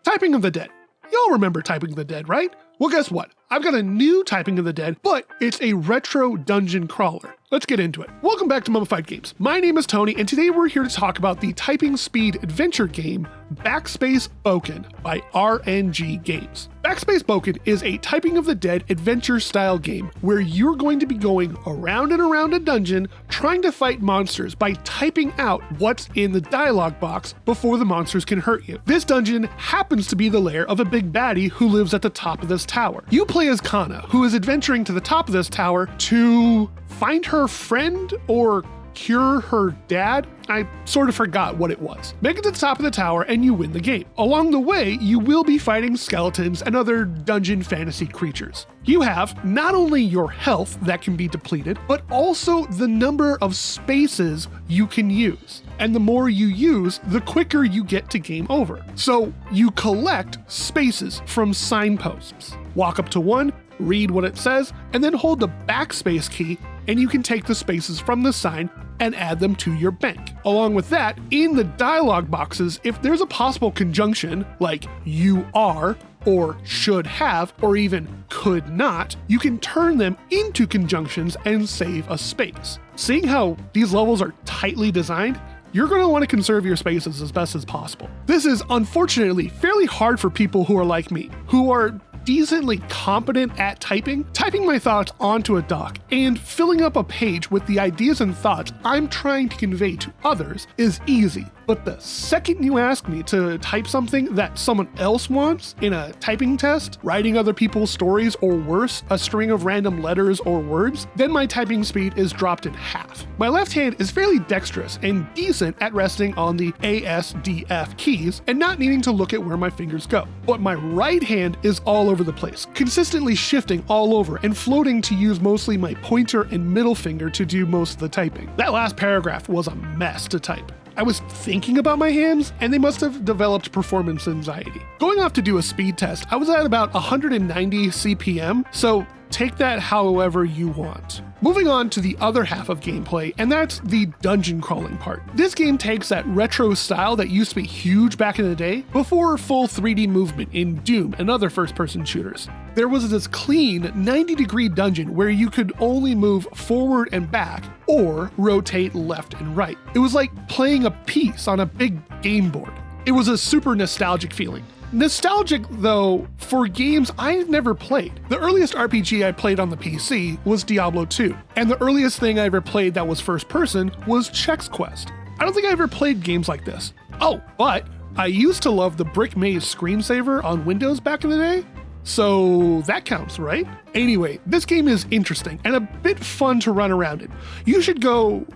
Typing of the Dead. Y'all remember Typing of the Dead, right? Well, guess what? I've got a new Typing of the Dead, but it's a retro dungeon crawler. Let's get into it. Welcome back to Mummified Games. My name is Tony, and today we're here to talk about the typing speed adventure game Backspace Bouken by RNG Games. Backspace Bouken is a Typing of the Dead adventure style game where you're going to be going around and around a dungeon trying to fight monsters by typing out what's in the dialogue box before the monsters can hurt you. This dungeon happens to be the lair of a big baddie who lives at the top of this tower. You play as Kana, who is adventuring to the top of this tower to find her friend or cure her dad? I sort of forgot what it was. Make it to the top of the tower and you win the game. Along the way, you will be fighting skeletons and other dungeon fantasy creatures. You have not only your health that can be depleted, but also the number of spaces you can use. And the more you use, the quicker you get to game over. So you collect spaces from signposts. Walk up to one, read what it says, and then hold the backspace key and you can take the spaces from the sign and add them to your bank. Along with that, in the dialogue boxes, if there's a possible conjunction like you are, or should have, or even could not, you can turn them into conjunctions and save a space. Seeing how these levels are tightly designed, you're going to want to conserve your spaces as best as possible. This is unfortunately fairly hard for people who are like me, who are decently competent at typing my thoughts onto a doc and filling up a page with the ideas and thoughts I'm trying to convey to others is easy. But the second you ask me to type something that someone else wants in a typing test, writing other people's stories, or worse, a string of random letters or words, then my typing speed is dropped in half. My left hand is fairly dexterous and decent at resting on the ASDF keys and not needing to look at where my fingers go. But my right hand is all over the place, consistently shifting all over and floating to use mostly my pointer and middle finger to do most of the typing. That last paragraph was a mess to type. I was thinking about my hands, and they must have developed performance anxiety. Going off to do a speed test, I was at about 190 CPM, so take that however you want. Moving on to the other half of gameplay, and that's the dungeon crawling part. This game takes that retro style that used to be huge back in the day, before full 3D movement in Doom and other first-person shooters. There was this clean 90-degree dungeon where you could only move forward and back, or rotate left and right. It was like playing a piece on a big game board. It was a super nostalgic feeling. Nostalgic, though, for games I've never played. The earliest RPG I played on the PC was Diablo 2, and the earliest thing I ever played that was first person was Chex Quest. I don't think I ever played games like this. Oh, but I used to love the Brick Maze screensaver on Windows back in the day, so that counts, right? Anyway, this game is interesting and a bit fun to run around in. You should go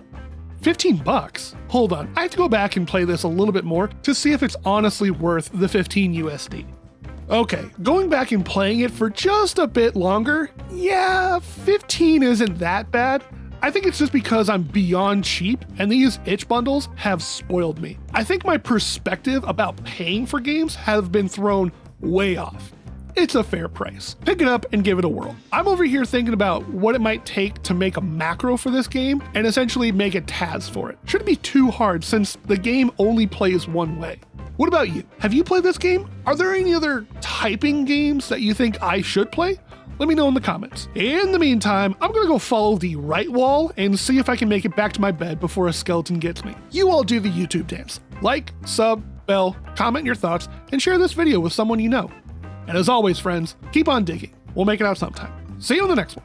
$15. Hold on, I have to go back and play this a little bit more to see if it's honestly worth the 15 USD. Okay, going back and playing it for just a bit longer, yeah, 15 isn't that bad. I think it's just because I'm beyond cheap and these itch bundles have spoiled me. I think my perspective about paying for games have been thrown way off. It's a fair price. Pick it up and give it a whirl. I'm over here thinking about what it might take to make a macro for this game and essentially make a TAS for it. Shouldn't be too hard since the game only plays one way. What about you? Have you played this game? Are there any other typing games that you think I should play? Let me know in the comments. In the meantime, I'm gonna go follow the right wall and see if I can make it back to my bed before a skeleton gets me. You all do the YouTube dance. Like, sub, bell, comment your thoughts, and share this video with someone you know. And as always, friends, keep on digging. We'll make it out sometime. See you on the next one.